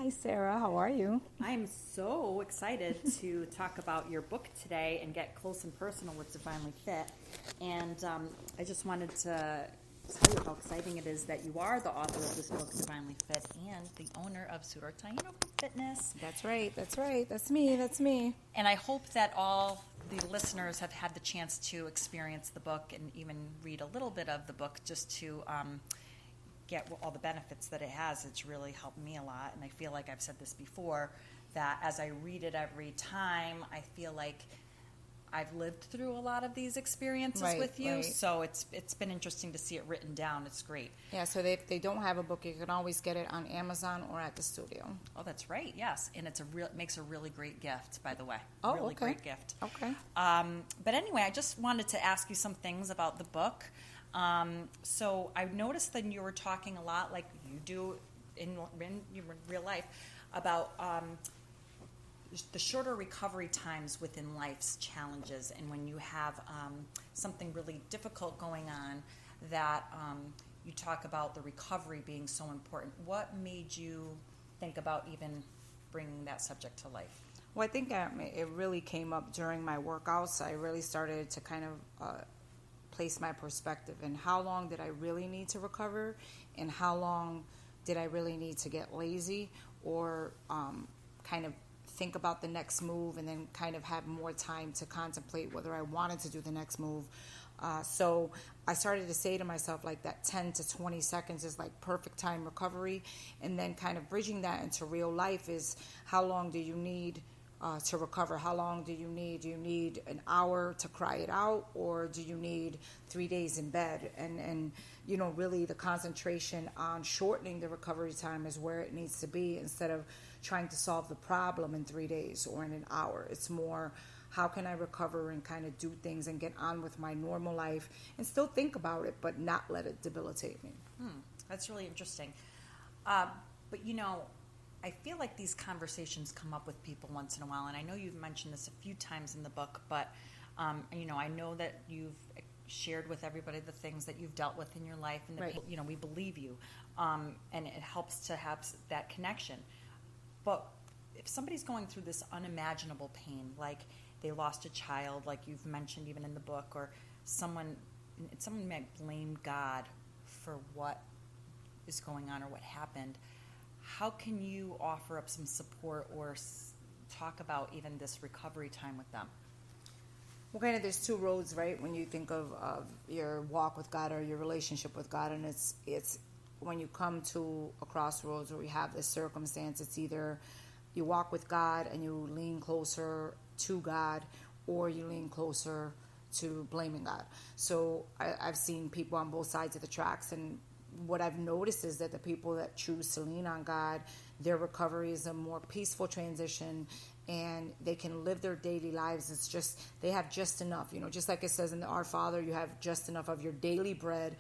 Hi, Sarah. How are you? I'm so excited to talk about your book today and get close and personal with Divinely Fit. And I just wanted to tell you how exciting it is that you are the author of this book, Divinely Fit, and the owner of Sudor Taino Fitness. That's right. That's right. That's me. That's me. And I hope that all the listeners have had the chance to experience the book and even read a little bit of the book just to get all the benefits that it has. It's really helped me a lot, and I feel like I've said this before, that as I read it every time, I feel like I've lived through a lot of these experiences with you, so it's been interesting to see it written down. It's great. Yeah, so if they don't have a book, you can always get it on Amazon or at the studio. Oh, that's right, yes, and it makes a really great gift, by the way. Oh, really okay. Great gift. Okay. But anyway, I just wanted to ask you some things about the book. So I noticed that you were talking a lot, like you do in real life, about the shorter recovery times within life's challenges, and when you have something really difficult going on, that you talk about the recovery being so important. What made you think about even bringing that subject to life? Well, I think it really came up during my workouts. I really started to kind of place my perspective in how long did I really need to recover, and how long did I really need to get lazy or kind of think about the next move, and then kind of have more time to contemplate whether I wanted to do the next move. So I started to say to myself, like, that 10 to 20 seconds is like perfect time recovery, and then kind of bridging that into real life is how long do you need to recover? How long do you need? Do you need an hour to cry it out, or do you need 3 days in bed? And you know, really the concentration on shortening the recovery time is where it needs to be, instead of trying to solve the problem in 3 days or in an hour. It's more, how can I recover and kind of do things and get on with my normal life and still think about it, but not let it debilitate me. That's really interesting. But you know, I feel like these conversations come up with people once in a while, and I know you've mentioned this a few times in the book, but you know, I know that you've shared with everybody the things that you've dealt with in your life, and that, you know, we believe you, and it helps to have that connection. But if somebody's going through this unimaginable pain, like they lost a child, like you've mentioned even in the book, or someone might blame God for what is going on or what happened, how can you offer up some support or talk about even this recovery time with them? Well, kind of there's two roads, right? When you think of your walk with God or your relationship with God, and it's when you come to a crossroads where you have this circumstance, it's either you walk with God and you lean closer to God, or you lean closer to blaming God. So I've seen people on both sides of the tracks, and what I've noticed is that the people that choose to lean on God, their recovery is a more peaceful transition, and they can live their daily lives. It's just, they have just enough, you know, just like it says in the Our Father, you have just enough of your daily bread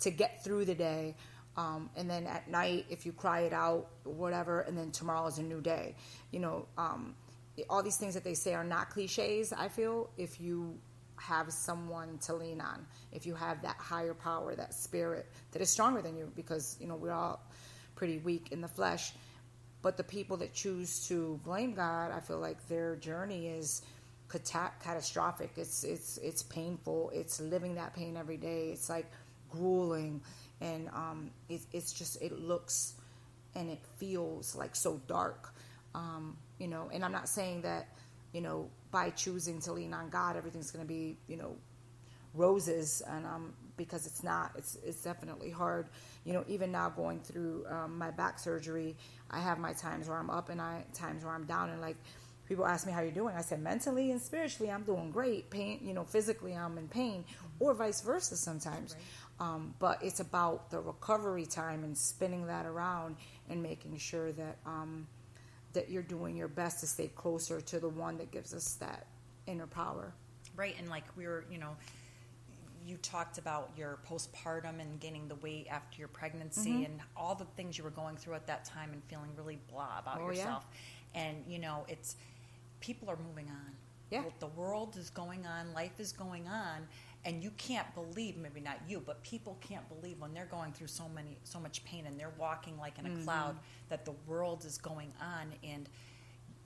to get through the day. And then at night, if you cry it out, whatever, and then tomorrow is a new day. You know, all these things that they say are not cliches, I feel, if you have someone to lean on, if you have that higher power, that spirit that is stronger than you, because, you know, we're all pretty weak in the flesh. But the people that choose to blame God, I feel like their journey is catastrophic. It's painful. It's living that pain every day. It's like grueling. And it's just, it looks and it feels like so dark, you know. And I'm not saying that, you know, by choosing to lean on God, everything's going to be, you know, roses, and because it's not. It's definitely hard. You know, even now going through my back surgery, I have my times where I'm up and times where I'm down, and like people ask me how you're doing. I said mentally and spiritually I'm doing great. Pain, you know, physically I'm in pain, or vice versa sometimes. Right. But it's about the recovery time and spinning that around and making sure that that you're doing your best to stay closer to the one that gives us that inner power. Right, and like we were, you know, you talked about your postpartum and gaining the weight after your pregnancy, and all the things you were going through at that time and feeling really blah about yourself. Yeah. And, you know, it's, people are moving on. Yeah. The world is going on, life is going on, And you can't believe, maybe not you, but people can't believe when they're going through so much pain and they're walking like in a cloud, that the world is going on, and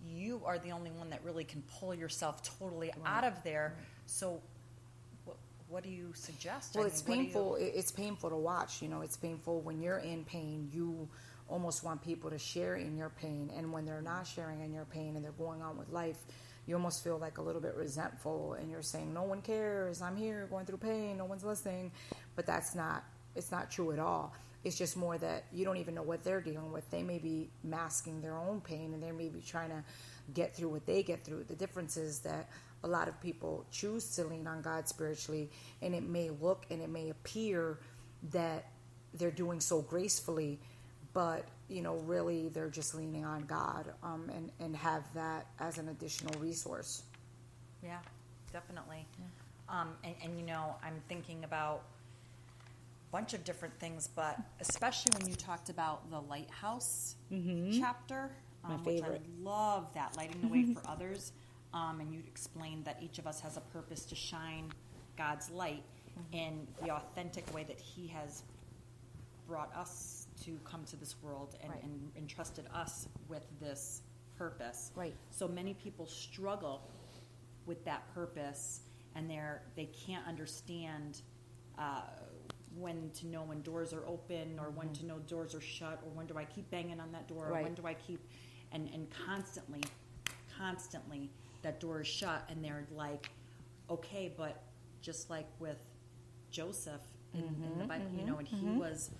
you are the only one that really can pull yourself totally out of there. So what do you suggest? Well, it's painful. It's painful to watch. It's painful when you're in pain. You almost want people to share in your pain, and when they're not sharing in your pain and they're going on with life, you almost feel like a little bit resentful, and you're saying, no one cares, I'm here going through pain, no one's listening. But it's not true at all. It's just more that you don't even know what they're dealing with. They may be masking their own pain, and they may be trying to get through what they get through. The difference is that a lot of people choose to lean on God spiritually, and it may look and it may appear that they're doing so gracefully, but really they're just leaning on God, and have that as an additional resource. Yeah, definitely. Yeah. And I'm thinking about a bunch of different things, but especially when you talked about the lighthouse chapter, My which favorite. I love that, lighting the way for others. And you explained that each of us has a purpose to shine God's light in the authentic way that He has brought us to come to this world and entrusted us with this purpose. Right. So many people struggle with that purpose, and they can't understand when to know when doors are open, or when to know doors are shut, or when do I keep banging on that door, or when do I keep and constantly that door is shut, and they're like, okay, but just like with Joseph in the Bible, and he was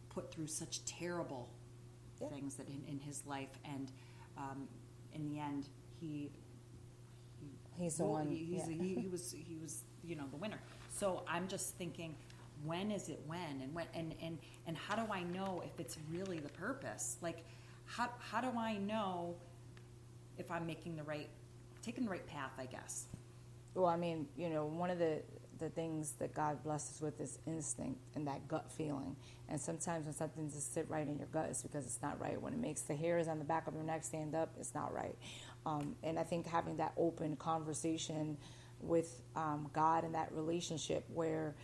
put through such terrible things that in his life, and in the end he's the one. He was the winner. So I'm just thinking, when is it and how do I know if it's really the purpose? Like, how do I know if I'm taking the right path, I guess? Well, I mean, one of the things that God blesses with is instinct and that gut feeling. And sometimes when something doesn't sit right in your gut, it's because it's not right. When it makes the hairs on the back of your neck stand up, it's not right. And I think having that open conversation with God and that relationship where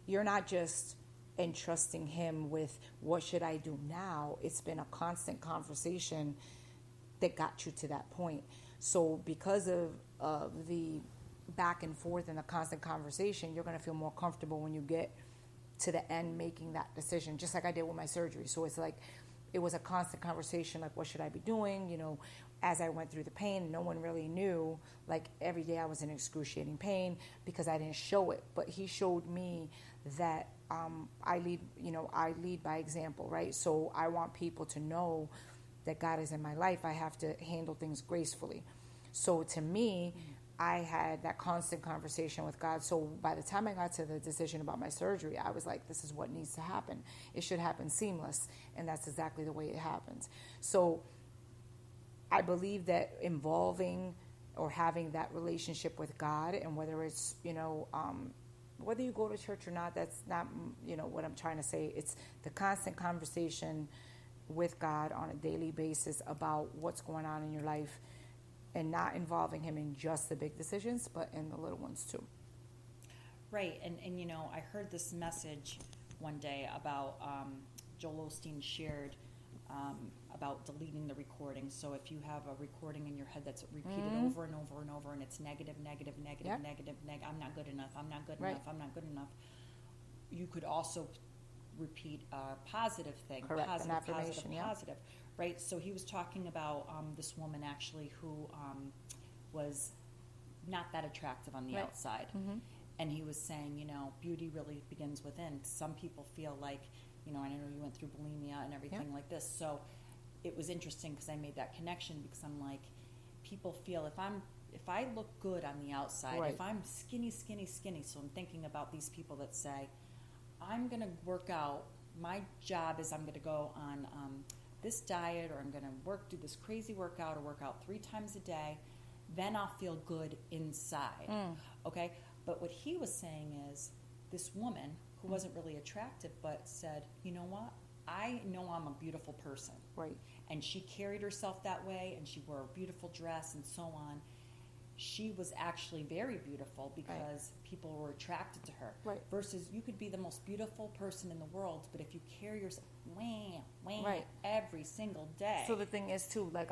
you're not just entrusting Him with what should I do now, it's been a constant conversation that got you to that point. So because of the back and forth and the constant conversation, you're going to feel more comfortable when you get to the end making that decision, just like I did with my surgery. So it's like it was a constant conversation, like what should I be doing, as I went through the pain. No one really knew. Like every day I was in excruciating pain because I didn't show it, but He showed me that I lead by example, right? So I want people to know that God is in my life. I have to handle things gracefully. So to me, I had that constant conversation with God. So by the time I got to the decision about my surgery, I was like, this is what needs to happen. It should happen seamless. And that's exactly the way it happens. So I believe that involving or having that relationship with God, and whether it's, whether you go to church or not, that's not, what I'm trying to say. It's the constant conversation with God on a daily basis about what's going on in your life, and not involving Him in just the big decisions, but in the little ones too. Right, and I heard this message one day about Joel Osteen shared about deleting the recording. So if you have a recording in your head that's repeated over and over and over, and it's negative, I'm not good enough, I'm not good enough, I'm not good enough. You could also repeat a positive thing. Correct, positive, an affirmation, positive, right? So he was talking about this woman actually who was not that attractive on the outside. And he was saying, beauty really begins within. Some people feel like, I know you went through bulimia and everything like this. So it was interesting because I made that connection, because I'm like, people feel if I look good on the outside, if I'm skinny, so I'm thinking about these people that say, I'm going to work out. My job is I'm going to go on this diet, or I'm going to do this crazy workout, or work out 3 times a day. Then I'll feel good inside. Okay? But what he was saying is, this woman who wasn't really attractive, but said, you know what? I know I'm a beautiful person. Right. And she carried herself that way, and she wore a beautiful dress and so on. she was actually very beautiful because people were attracted to her. Right. Versus you could be the most beautiful person in the world, but if you carry yourself Right. every single day. So the thing is too, like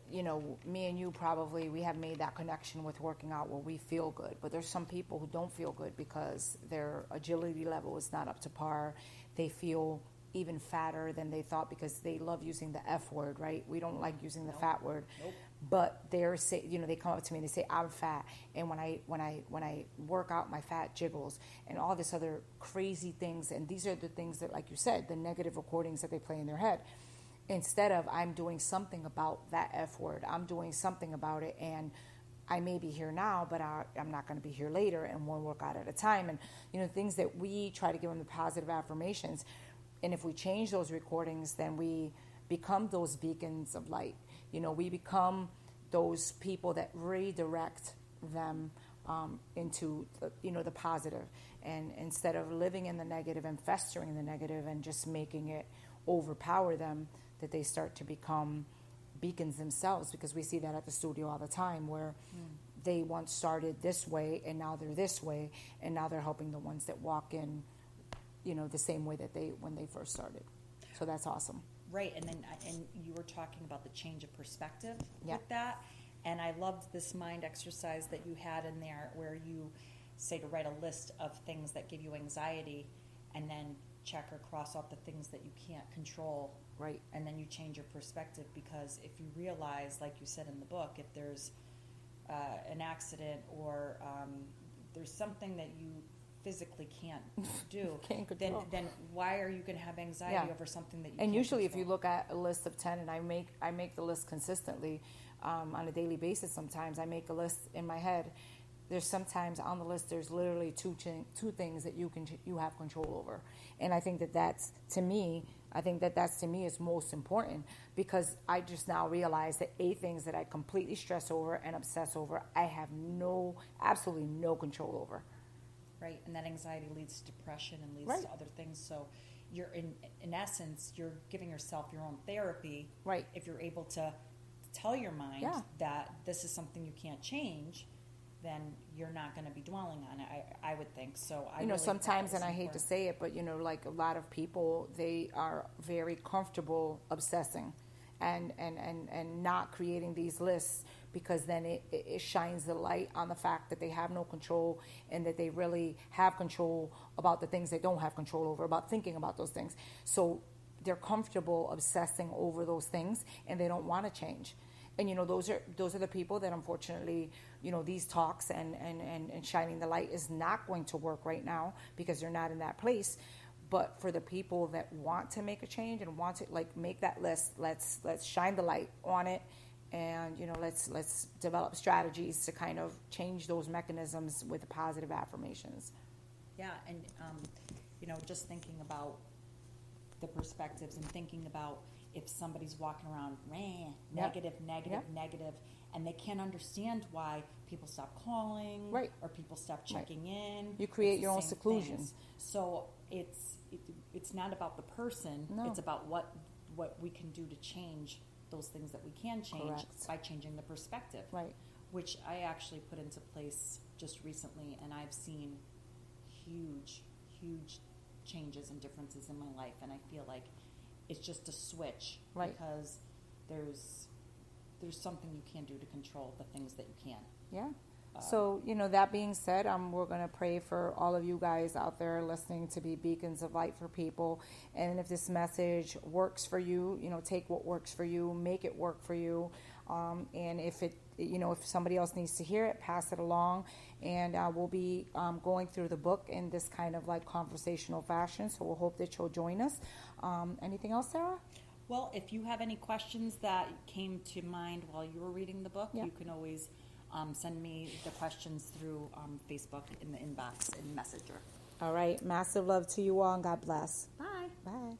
me and you probably, we have made that connection with working out where we feel good, but there's some people who don't feel good because their agility level is not up to par. They feel even fatter than they thought because they love using the F word, right? We don't like using the fat word. Nope. But they come up to me and they say I'm fat, and when I work out, my fat jiggles, and all this other crazy things. And these are the things that, like you said, the negative recordings that they play in their head. Instead of I'm doing something about that F word, I'm doing something about it, and I may be here now, but I'm not going to be here later, and one workout at a time. And things that we try to give them the positive affirmations. And if we change those recordings, then we become those beacons of light. We become those people that redirect them into the positive. And instead of living in the negative and festering in the negative and just making it overpower them, that they start to become beacons themselves, because we see that at the studio all the time where they once started this way and now they're this way, and now they're helping the ones that walk in the same way that when they first started. So that's awesome. Right, and you were talking about the change of perspective Yep. with that, and I loved this mind exercise that you had in there where you say to write a list of things that give you anxiety, and then check or cross off the things that you can't control. Right. And then you change your perspective, because if you realize, like you said in the book, if there's an accident or there's something that you physically can't do, then why are you going to have anxiety over something that you and can't usually control? if you look at a list of 10, and I make the list consistently on a daily basis. Sometimes I make a list in my head. There's sometimes on the list there's literally two things that you have control over, and I think that's to me is most important, because I just now realize that 8 things that I completely stress over and obsess over, I have absolutely no control over. Right, and that anxiety leads to depression and leads Right. to other things. So you're in essence, you're giving yourself your own therapy. Right. If you're able to tell your mind Yeah. that this is something you can't change, then you're not going to be dwelling on it. I would think so. I really sometimes, thought that and I was hate to important. say it, but like a lot of people, they are very comfortable obsessing and not creating these lists, because then it shines the light on the fact that they have no control, and that they really have control about the things they don't have control over, about thinking about those things. So they're comfortable obsessing over those things, and they don't want to change. And those are the people that, unfortunately, these talks and shining the light is not going to work right now, because they're not in that place. But for the people that want to make a change and want to make that list, let's shine the light on it, and let's develop strategies to kind of change those mechanisms with positive affirmations. Yeah, and just thinking about the perspectives and thinking about if somebody's walking around negative, and they can't understand why people stop calling, Right. or people stop checking in. You create It's your the own same seclusion. things. So it's not about the person. No. It's about what we can do to change those things that we can change. Correct. By changing the perspective. Right. Which I actually put into place just recently, and I've seen huge changes and differences in my life, and I feel like it's just a switch. Right. Because there's something you can do to control the things that you can. Yeah. So, that being said, we're going to pray for all of you guys out there listening to be beacons of light for people. And if this message works for you, take what works for you, make it work for you. And if if somebody else needs to hear it, pass it along. And we'll be going through the book in this kind of conversational fashion. So we'll hope that you'll join us. Anything else, Sarah? Well, if you have any questions that came to mind while you were reading the book, Yeah. you can always send me the questions through Facebook in the inbox in Messenger. All right. Massive love to you all, and God bless. Bye. Bye.